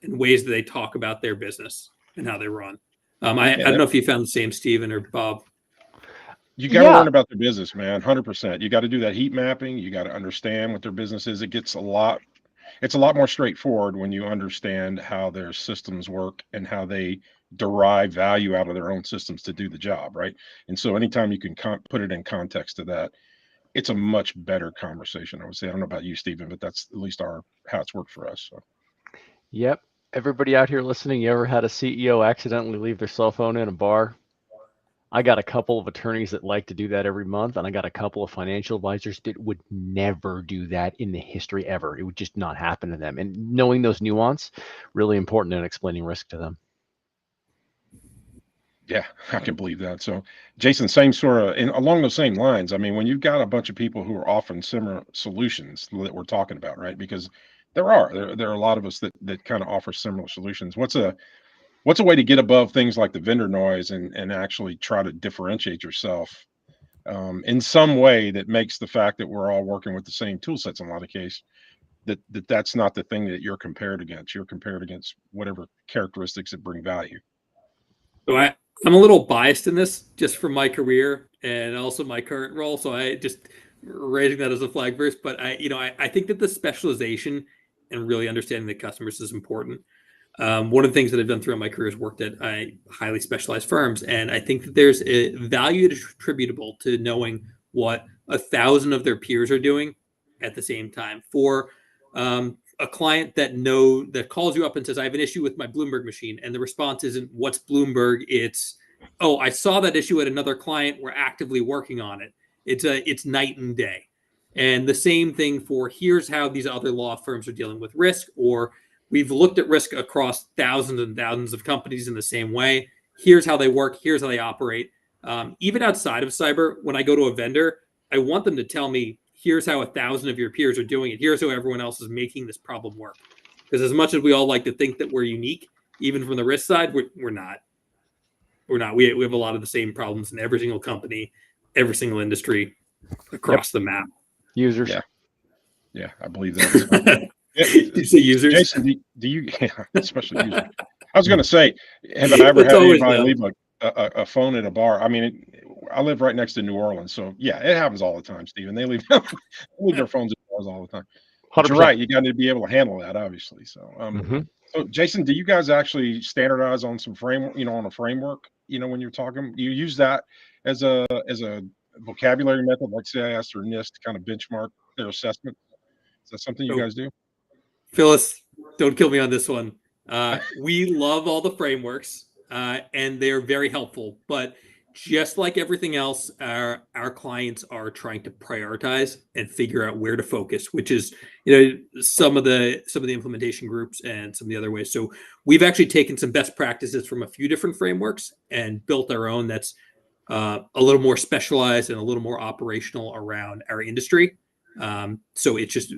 in ways that they talk about their business and how they run. I don't know if you found the same, Stephen or Bob. You got to learn about their business, man. 100%. You got to do that heat mapping. You got to understand what their business is. It's a lot more straightforward when you understand how their systems work and how they derive value out of their own systems to do the job, right? And so anytime you can put it in context to that, it's a much better conversation, I would say. I don't know about you, Stephen, but that's at least how it's worked for us. So. Yep. Everybody out here listening, you ever had a CEO accidentally leave their cell phone in a bar? I got a couple of attorneys that like to do that every month, and I got a couple of financial advisors that would never do that in the history ever. It would just not happen to them. And knowing those nuance, really important in explaining risk to them. Yeah, I can believe that. So, Jason, same sort of, and along those same lines, I mean, when you've got a bunch of people who are offering similar solutions that we're talking about, right? Because there are a lot of us that kind of offer similar solutions. What's a way to get above things like the vendor noise and actually try to differentiate yourself in some way that makes the fact that we're all working with the same tool sets in a lot of cases, that's not the thing that you're compared against. You're compared against whatever characteristics that bring value. So I'm a little biased in this, just from my career and also my current role. So I just raising that as a flag first. But I think that the specialization and really understanding the customers is important. One of the things that I've done throughout my career is worked at highly specialized firms, and I think that there's a value attributable to knowing what 1,000 of their peers are doing at the same time. For a client that calls you up and says, I have an issue with my Bloomberg machine, and the response isn't what's Bloomberg, it's, oh, I saw that issue at another client, we're actively working on it. It's night and day. And the same thing for here's how these other law firms are dealing with risk, or we've looked at risk across thousands and thousands of companies in the same way. Here's how they work, here's how they operate. Even outside of cyber, when I go to a vendor, I want them to tell me, here's how 1,000 of your peers are doing it. Here's how everyone else is making this problem work. Because as much as we all like to think that we're unique, even from the risk side, we're not. We're not. We have a lot of the same problems in every single company, every single industry across the map. Users. Yeah, I believe that. You say users? Jason, do you, especially users. I was going to say, have I ever had anybody leave a phone at a bar? I mean, I live right next to New Orleans, so yeah, it happens all the time, Stephen. They leave their phones at bars all the time. But you're right. You got to be able to handle that, obviously. So, so Jason, do you guys actually standardize on some framework? On a framework. When you're talking, you use that as a vocabulary method like CIS or NIST to kind of benchmark their assessment. Is that something you guys do? Phyllis, don't kill me on this one. We love all the frameworks, and they're very helpful. But just like everything else, our clients are trying to prioritize and figure out where to focus, which is some of the implementation groups and some of the other ways. So we've actually taken some best practices from a few different frameworks and built our own that's a little more specialized and a little more operational around our industry. So it's just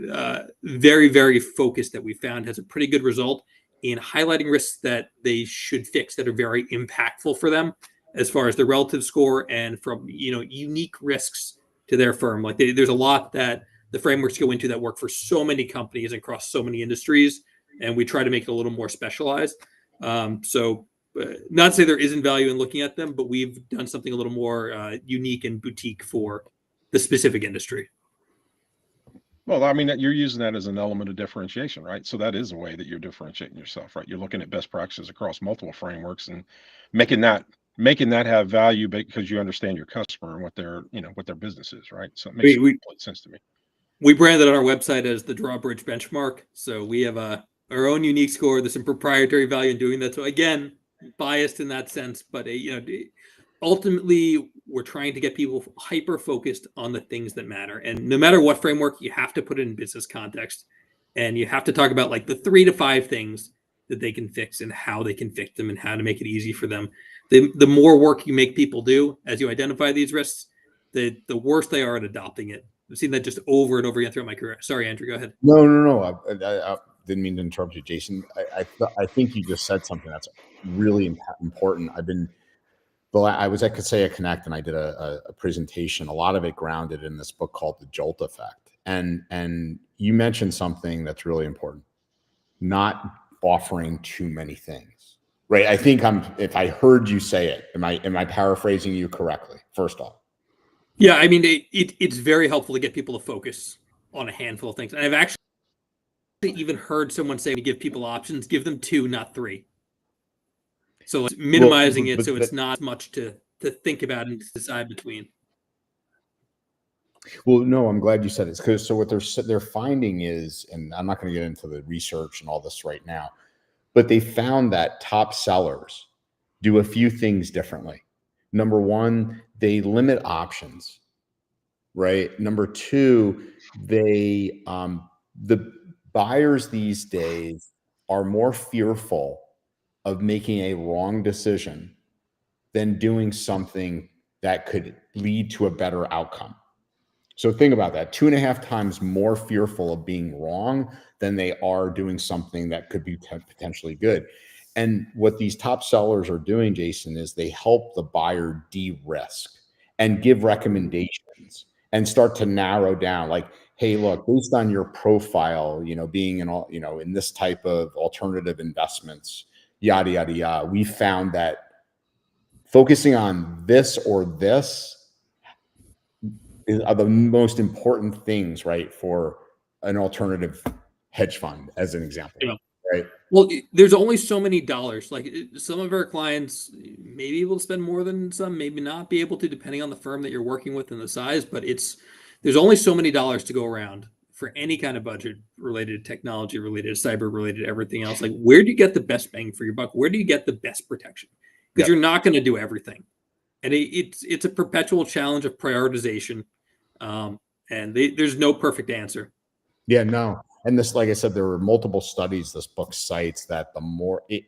very, very focused that we found has a pretty good result in highlighting risks that they should fix that are very impactful for them as far as the relative score and from, unique risks to their firm. Like there's a lot that the frameworks go into that work for so many companies and across so many industries, and we try to make it a little more specialized. So not to say there isn't value in looking at them, but we've done something a little more unique and boutique for the specific industry. Well, I mean, you're using that as an element of differentiation, right? So that is a way that you're differentiating yourself, right? You're looking at best practices across multiple frameworks and making that have value because you understand your customer and what their business is, right? So it makes complete sense to me. We branded our website as the Drawbridge Benchmark. So we have our own unique score. There's some proprietary value in doing that. So again, biased in that sense, but ultimately we're trying to get people hyper focused on the things that matter. And no matter what framework, you have to put it in business context, and you have to talk about like the 3 to 5 things that they can fix and how they can fix them and how to make it easy for them. The more work you make people do as you identify these risks, the worse they are at adopting it. I've seen that just over and over again throughout my career. Sorry, Andrew, go ahead. No. I didn't mean to interrupt you, Jason. I think you just said something that's really important. I was at Kaseya Connect and I did a presentation, a lot of it grounded in this book called The Jolt Effect. And you mentioned something that's really important, not offering too many things, right? I think if I heard you say it, am I paraphrasing you correctly? First off. Yeah, I mean, it's very helpful to get people to focus on a handful of things. And I've actually even heard someone say to give people options, give them 2, not 3. So like minimizing it so it's not much to think about and decide between. Well, no, I'm glad you said it. Because so what they're finding is, and I'm not going to get into the research and all this right now, but they found that top sellers do a few things differently. Number one, they limit options, right? Number two, the buyers these days are more fearful of making a wrong decision than doing something that could lead to a better outcome. So think about that, 2.5 times more fearful of being wrong than they are doing something that could be potentially good. And what these top sellers are doing, Jason, is they help the buyer de-risk and give recommendations and start to narrow down, like, hey, look, based on your profile, being in this type of alternative investments, yada, yada, yada, we found that focusing on this or this are the most important things, right, for an alternative hedge fund, as an example. Yeah. Right. Well, there's only so many dollars. Like some of our clients may be able to spend more than some, maybe not be able to, depending on the firm that you're working with and the size. But there's only so many dollars to go around for any kind of budget related to technology, related to cyber, related to everything else. Like, where do you get the best bang for your buck? Where do you get the best protection? Because you're not going to do everything, and it's a perpetual challenge of prioritization. And there's no perfect answer. Yeah, no. And this, like I said, there were multiple studies this book cites that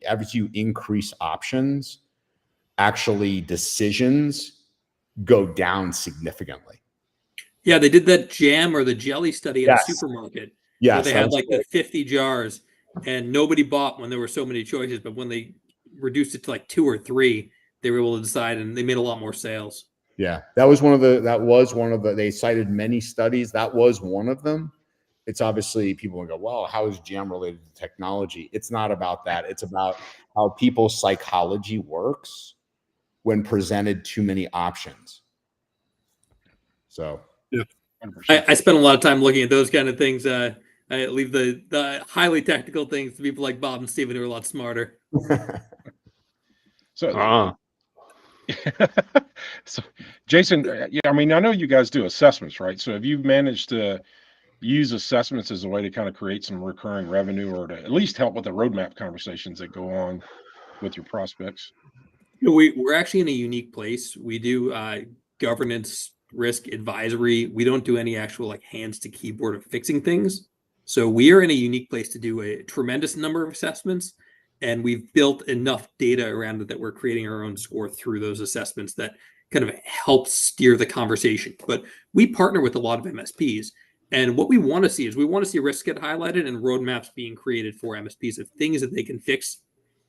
as you increase options, actually decisions go down significantly. Yeah, they did that jam or the jelly study in a supermarket. Yeah, where they had like the 50 jars and nobody bought when there were so many choices. But when they reduced it to like 2 or 3, they were able to decide, and they made a lot more sales. Yeah, that was one of the, they cited many studies. That was one of them. It's obviously people will go, well, how is jam related to technology? It's not about that. It's about how people's psychology works when presented too many options. So yeah, I spend a lot of time looking at those kind of things. I leave the highly technical things to people like Bob and Steven who are a lot smarter. So Jason, I mean, I know you guys do assessments, right? So have you managed to use assessments as a way to kind of create some recurring revenue, or to at least help with the roadmap conversations that go on with your prospects? We're actually in a unique place. We do governance, risk advisory. We don't do any actual like hands to keyboard of fixing things. So we are in a unique place to do a tremendous number of assessments, and we've built enough data around it that we're creating our own score through those assessments that kind of helps steer the conversation. But we partner with a lot of MSPs, And what we want to see is we want to see risks get highlighted and roadmaps being created for MSPs of things that they can fix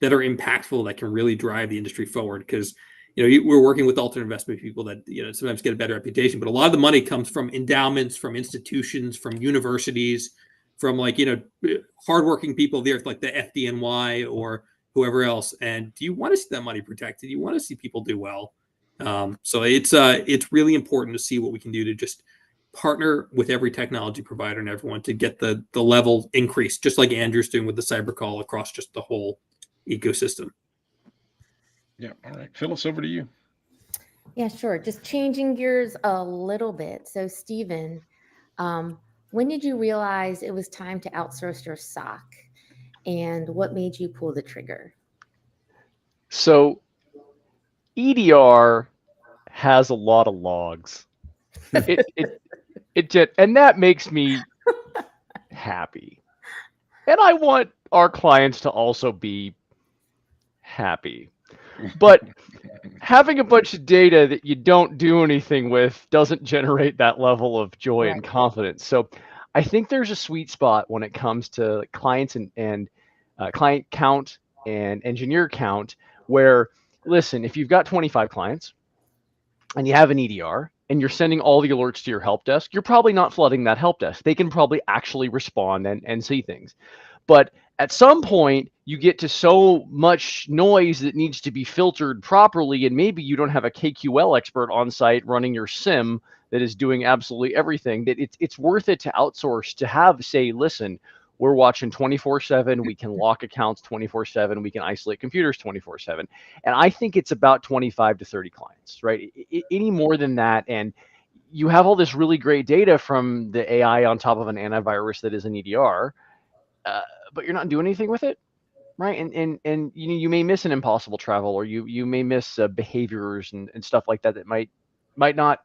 that are impactful, that can really drive the industry forward. Because we're working with alternate investment people that sometimes get a better reputation, but a lot of the money comes from endowments, from institutions, from universities, from hardworking people there, like the FDNY or whoever else. And do you want to see that money protected? You want to see people do well. So it's really important to see what we can do to just partner with every technology provider and everyone to get the level increased, just like Andrew's doing with the CyberCall across just the whole ecosystem. Yeah. All right. Phyllis, over to you. Yeah, sure. Just changing gears a little bit. So, Stephen, when did you realize it was time to outsource your SOC, and what made you pull the trigger? So EDR has a lot of logs. And that makes me happy. And I want our clients to also be happy. But having a bunch of data that you don't do anything with doesn't generate that level of joy and confidence. So I think there's a sweet spot when it comes to clients and client count and engineer count, where, listen, if you've got 25 clients and you have an EDR and you're sending all the alerts to your help desk, you're probably not flooding that help desk. They can probably actually respond and see things. But at some point, you get to so much noise that needs to be filtered properly, and maybe you don't have a KQL expert on site running your SIM that is doing absolutely everything, that it's worth it to outsource, to have, say, listen, we're watching 24/7. We can lock accounts 24/7. We can isolate computers 24/7. And I think it's about 25 to 30 clients, right? Any more than that, and you have all this really great data from the AI on top of an antivirus that is an EDR, but you're not doing anything with it, right? And you may miss an impossible travel, or you may miss behaviors and stuff like that might not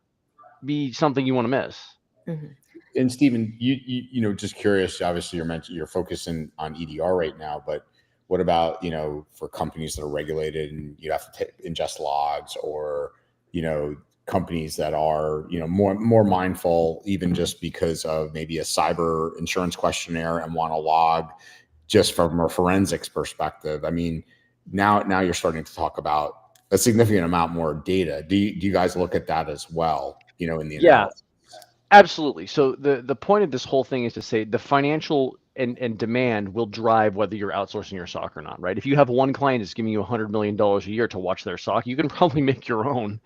be something you want to miss. Mm-hmm. And Stephen, you just curious, obviously you're focusing on EDR right now, but what about, for companies that are regulated and you have to ingest logs, or, companies that are, more mindful, even just because of maybe a cyber insurance questionnaire and want to log just from a forensics perspective? I mean, now you're starting to talk about a significant amount more data. Do you guys look at that as well, in the analysis? Absolutely. So the point of this whole thing is to say the financial and demand will drive whether you're outsourcing your SOC or not, right? If you have one client that's giving you $100 million a year to watch their SOC, you can probably make your own.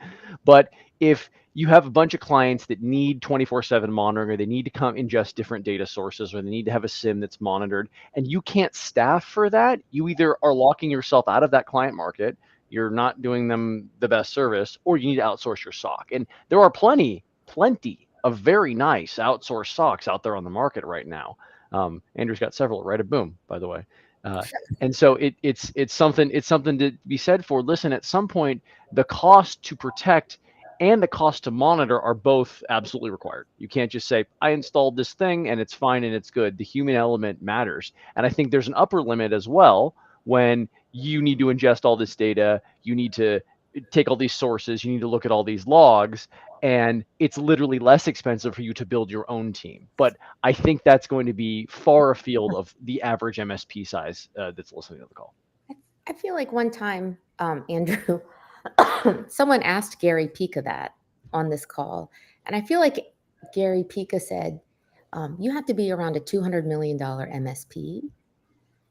But if you have a bunch of clients that need 24/7 monitoring, or they need to come ingest different data sources, or they need to have a SIM that's monitored, and you can't staff for that, you either are locking yourself out of that client market, you're not doing them the best service, or you need to outsource your SOC. And there are plenty of very nice outsourced SOCs out there on the market right now. Andrew's got several right at Boom, by the way. And so it's something to be said for. Listen, at some point, the cost to protect and the cost to monitor are both absolutely required. You can't just say, I installed this thing and it's fine and it's good. The human element matters. And I think there's an upper limit as well when you need to ingest all this data, you need to take all these sources, you need to look at all these logs, and it's literally less expensive for you to build your own team. But I think that's going to be far afield of the average MSP size that's listening to the call. I feel like one time, Andrew, someone asked Gary Pica that on this call. And I feel like Gary Pica said, you have to be around a $200 million MSP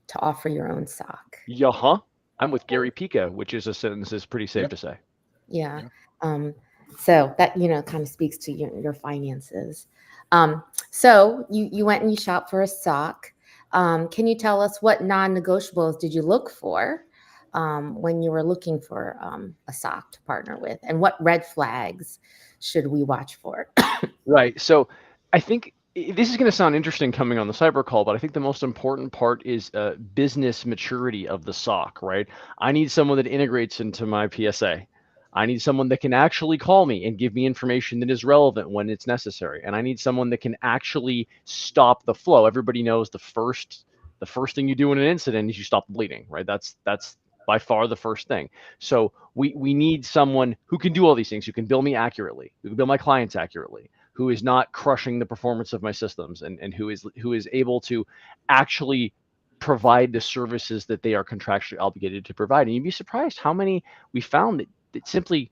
to offer your own SOC. Yeah, I'm with Gary Pica, which is a sentence is pretty safe to say. Yeah. So that, kind of speaks to your finances. So you went and you shopped for a SOC. Can you tell us what non-negotiables did you look for when you were looking for a SOC to partner with, and what red flags should we watch for? Right. So I think this is going to sound interesting coming on the CyberCall, but I think the most important part is business maturity of the SOC, right? I need someone that integrates into my PSA. I need someone that can actually call me and give me information that is relevant when it's necessary. And I need someone that can actually stop the flow. Everybody knows the first thing you do in an incident is you stop the bleeding, right? That's by far the first thing. So we need someone who can do all these things, who can bill me accurately, who can bill my clients accurately, who is not crushing the performance of my systems, and who is able to actually provide the services that they are contractually obligated to provide. And you'd be surprised how many we found that simply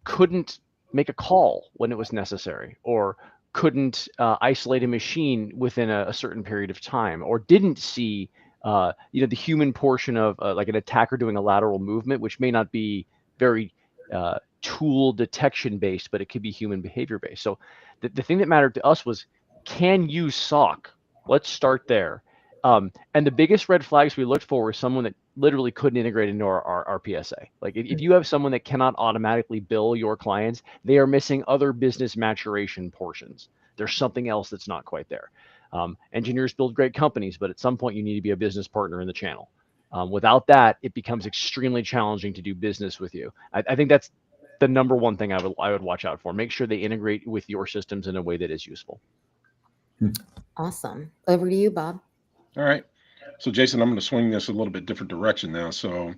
couldn't make a call when it was necessary, or couldn't isolate a machine within a certain period of time, or didn't see the human portion of like an attacker doing a lateral movement, which may not be very tool detection based, but it could be human behavior based. So the thing that mattered to us was, can you SOC? Let's start there. And the biggest red flags we looked for were someone that literally couldn't integrate into our PSA. Like if you have someone that cannot automatically bill your clients, they are missing other business maturation portions. There's something else that's not quite there. Engineers build great companies, but at some point you need to be a business partner in the channel. Without that, it becomes extremely challenging to do business with you. I think that's the number one thing I would watch out for. Make sure they integrate with your systems in a way that is useful. Awesome. Over to you, Bob. All right. So Jason, I'm going to swing this a little bit different direction now. So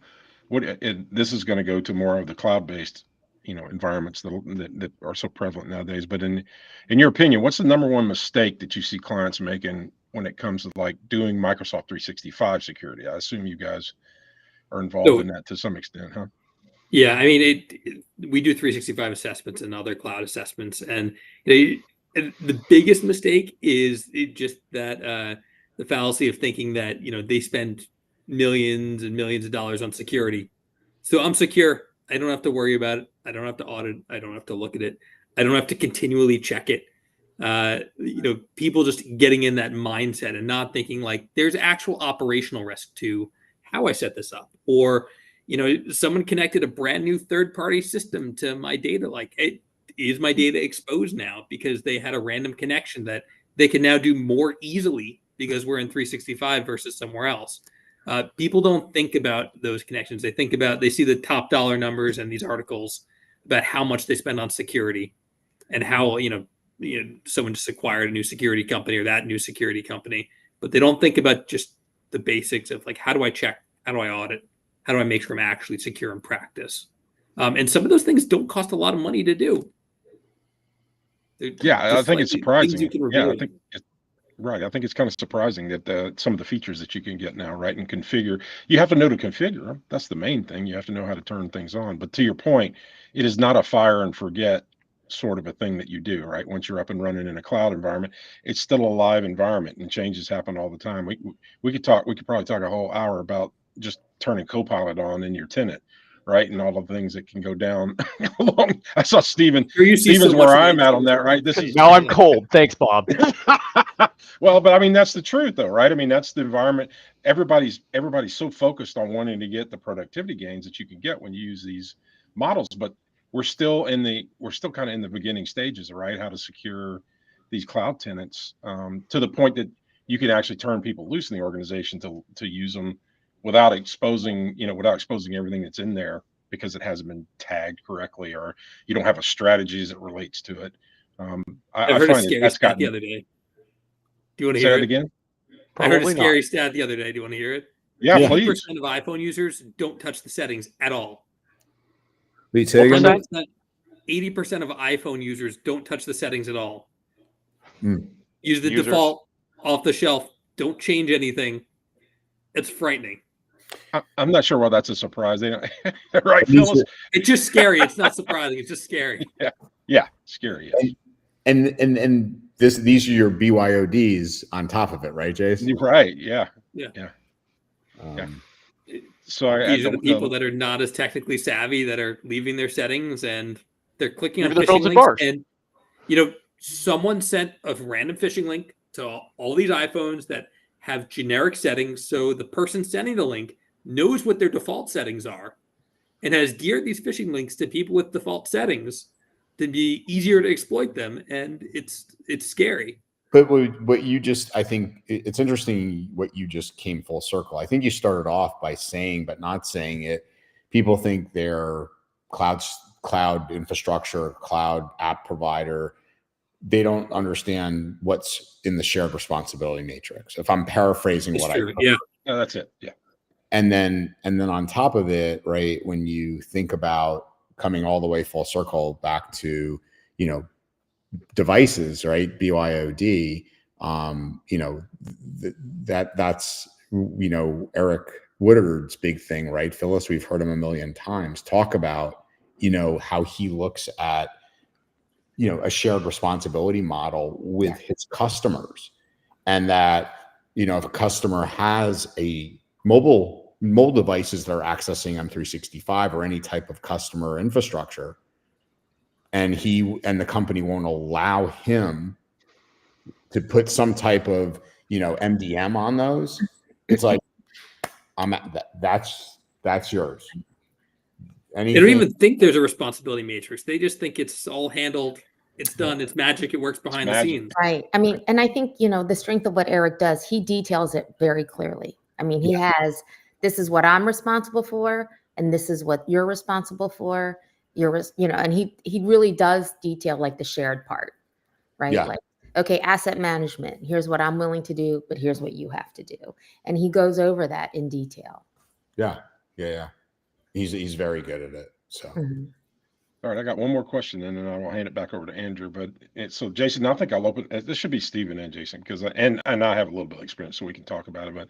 this is going to go to more of the cloud-based, environments that are so prevalent nowadays. But in your opinion, what's the number one mistake that you see clients making when it comes to like doing Microsoft 365 security? I assume you guys are involved in that to some extent, huh? Yeah, I mean, we do 365 assessments and other cloud assessments, and the biggest mistake is just that the fallacy of thinking that they spend millions and millions of dollars on security. So I'm secure. I don't have to worry about it. I don't have to audit. I don't have to look at it. I don't have to continually check it. People just getting in that mindset and not thinking like there's actual operational risk to how I set this up, or someone connected a brand new third-party system to my data. Like, is my data exposed now because they had a random connection that they can now do more easily because we're in 365 versus somewhere else? People don't think about those connections. They see the top dollar numbers and these articles about how much they spend on security and how, someone just acquired a new security company or that new security company, but they don't think about just the basics of like, how do I check? How do I audit? How do I make sure I'm actually secure in practice? And some of those things don't cost a lot of money to do. I think it's surprising. Yeah, I think it's kind of surprising that some of the features that you can get now, right, and configure, you have to know to configure them. That's the main thing. You have to know how to turn things on. But to your point, it is not a fire and forget sort of a thing that you do, right? Once you're up and running in a cloud environment, it's still a live environment and changes happen all the time. We could probably talk a whole hour about just turning Copilot on in your tenant, right? And all the things that can go down along. I saw Steven's where I'm at on that, right? Now I'm cold. Thanks, Bob. Well, but I mean, that's the truth though, right? I mean, that's the environment. Everybody's so focused on wanting to get the productivity gains that you can get when you use these models, but we're still kind of in the beginning stages, right? How to secure these cloud tenants to the point that you can actually turn people loose in the organization to use them without exposing everything that's in there because it hasn't been tagged correctly, or you don't have a strategy as it relates to it. I heard a scary stat the other day. Do you want to hear it again? I heard a scary stat the other day. Do you want to hear it? Yeah, please. 80% of iPhone users don't touch the settings at all. 80% of iPhone users don't touch the settings at all. Mm. Use the default off the shelf. Don't change anything. It's frightening. I'm not sure why that's a surprise. They don't, right, Phyllis? It's just scary. It's not surprising. It's just scary. Yeah, scary. Yes. And these are your BYODs on top of it, right, Jason? Right. Yeah. So these are the people that are not as technically savvy that are leaving their settings and they're clicking on phishing links. And someone sent a random phishing link to all these iPhones that have generic settings, so the person sending the link knows what their default settings are and has geared these phishing links to people with default settings to be easier to exploit them, and it's scary. But what you just, I think it's interesting what you just came full circle. I think you started off by saying, but not saying it. People think they're cloud infrastructure, cloud app provider. They don't understand what's in the shared responsibility matrix. If I'm paraphrasing No, that's it. Yeah. And then on top of it, right, when you think about coming all the way full circle back to, devices, right? BYOD. That's Eric Woodard's big thing, right? Phyllis, we've heard him a million times talk about how he looks at a shared responsibility model with his customers, and that if a customer has a mobile devices that are accessing M365 or any type of customer infrastructure, and the company won't allow him to put some type of MDM on those, it's like, that's yours. They don't even think there's a responsibility matrix. They just think it's all handled. It's done. It's magic. It works behind the scenes. Right. I mean, and I think, the strength of what Eric does, he details it very clearly. I mean, he has, this is what I'm responsible for, and this is what you're responsible for. And he really does detail like the shared part, right? Yeah. Like, okay, asset management, here's what I'm willing to do, but here's what you have to do. And he goes over that in detail. Yeah. He's very good at it. So. Mm-hmm. All right, I got one more question, and then I will hand it back over to Andrew. But so, Jason, I think I'll open. This should be Stephen and Jason, because and I have a little bit of experience, so we can talk about it. But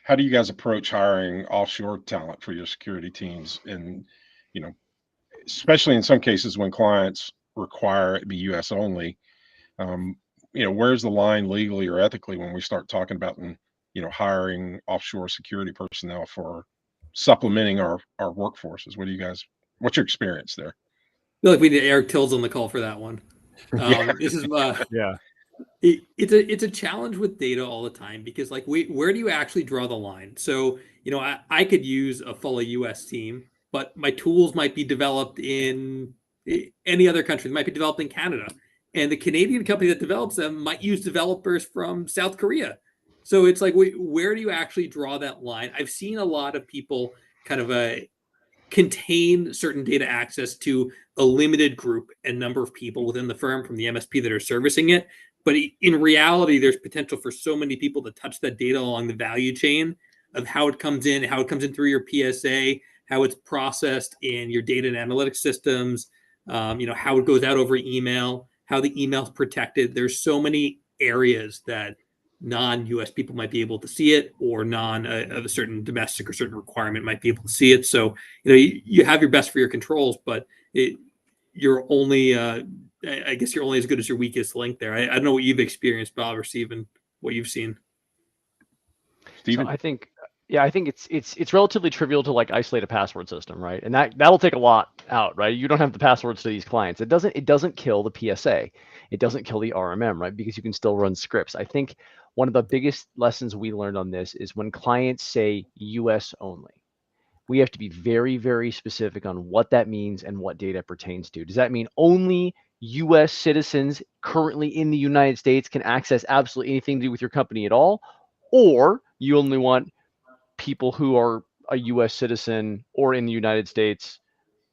how do you guys approach hiring offshore talent for your security teams? And especially in some cases when clients require it be U.S. only, where's the line legally or ethically when we start talking about hiring offshore security personnel for supplementing our workforces? What's your experience there? I feel like we need Eric Tills on the call for that one. This is it's a challenge with data all the time, because where do you actually draw the line? So I could use a fully US team, but my tools might be developed in any other country. They might be developed in Canada, and the Canadian company that develops them might use developers from South Korea. So it's like, where do you actually draw that line? I've seen a lot of people kind of contain certain data access to a limited group and number of people within the firm from the MSP that are servicing it. But in reality, there's potential for so many people to touch that data along the value chain of how it comes in through your PSA, how it's processed in your data and analytics systems, how it goes out over email, how the email is protected. There's so many areas that non-US people might be able to see it, or of a certain domestic or certain requirement might be able to see it. So, you have your best for your controls, but you're only, I guess you're only as good as your weakest link there. I don't know what you've experienced, Bob or Stephen, what you've seen. Stephen? So I think it's relatively trivial to isolate a password system, right? And that'll take a lot out, right? You don't have the passwords to these clients. It doesn't kill the PSA. It doesn't kill the RMM, right? Because you can still run scripts. I think one of the biggest lessons we learned on this is when clients say US only, we have to be very, very specific on what that means and what data pertains to. Does that mean only US citizens currently in the United States can access absolutely anything to do with your company at all? Or you only want people who are a US citizen or in the United States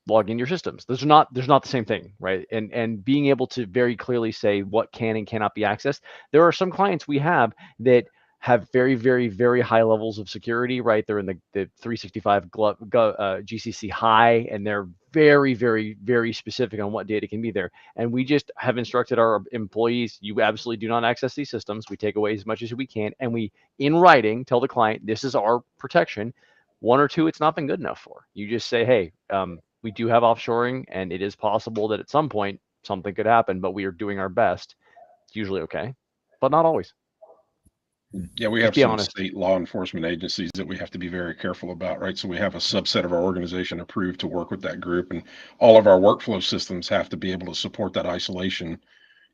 log in your systems? They're not the same thing, right? And being able to very clearly say what can and cannot be accessed. There are some clients we have that have very, very, very high levels of security, right? They're in the 365 GCC high, and they're very, very, very specific on what data can be there. And we just have instructed our employees, you absolutely do not access these systems. We take away as much as we can, and we, in writing, tell the client, this is our protection. One or two, it's not been good enough for. You just say, hey, we do have offshoring, and it is possible that at some point something could happen, but we are doing our best. It's usually okay, but not always. Yeah, we have some state law enforcement agencies that we have to be very careful about, right? So we have a subset of our organization approved to work with that group, and all of our workflow systems have to be able to support that isolation,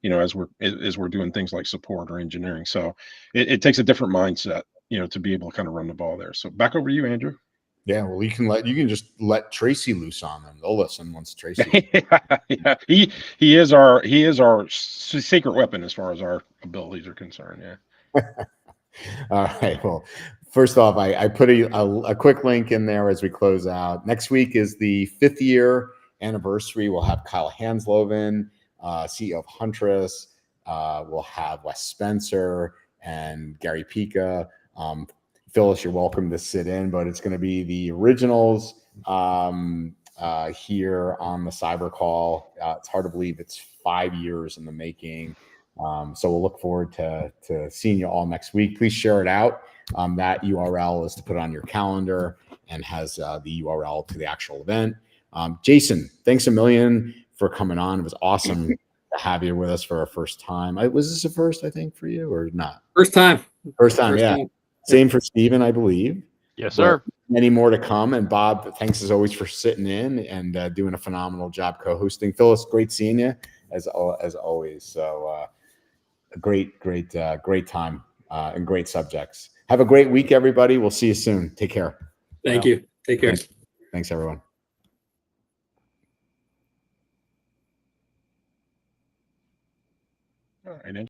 as we're doing things like support or engineering. So it takes a different mindset, to be able to kind of run the ball there. So back over to you, Andrew. Yeah, well, you can just let Tracy loose on them. They'll listen once Tracy. Yeah, he is our secret weapon as far as our abilities are concerned. Yeah. All right. Well, first off, I put a quick link in there as we close out. Next week is the 5th year anniversary. We'll have Kyle Hansloven, CEO of Huntress. We'll have Wes Spencer and Gary Pica. Phyllis, you're welcome to sit in, but it's going to be the originals here on the CyberCall. It's hard to believe it's 5 years in the making. So we'll look forward to seeing you all next week. Please share it out. That URL is to put on your calendar and has the URL to the actual event. Jason, thanks a million for coming on. It was awesome to have you with us for our first time. Was this a first, I think, for you or not? First time. First time, yeah. Same for Steven, I believe. Yes, sir. Many more to come. And Bob, thanks as always for sitting in and doing a phenomenal job co-hosting. Phyllis, great seeing you as always. So a great time and great subjects. Have a great week, everybody. We'll see you soon. Take care. Thank you. Take care. Thanks, everyone. All right.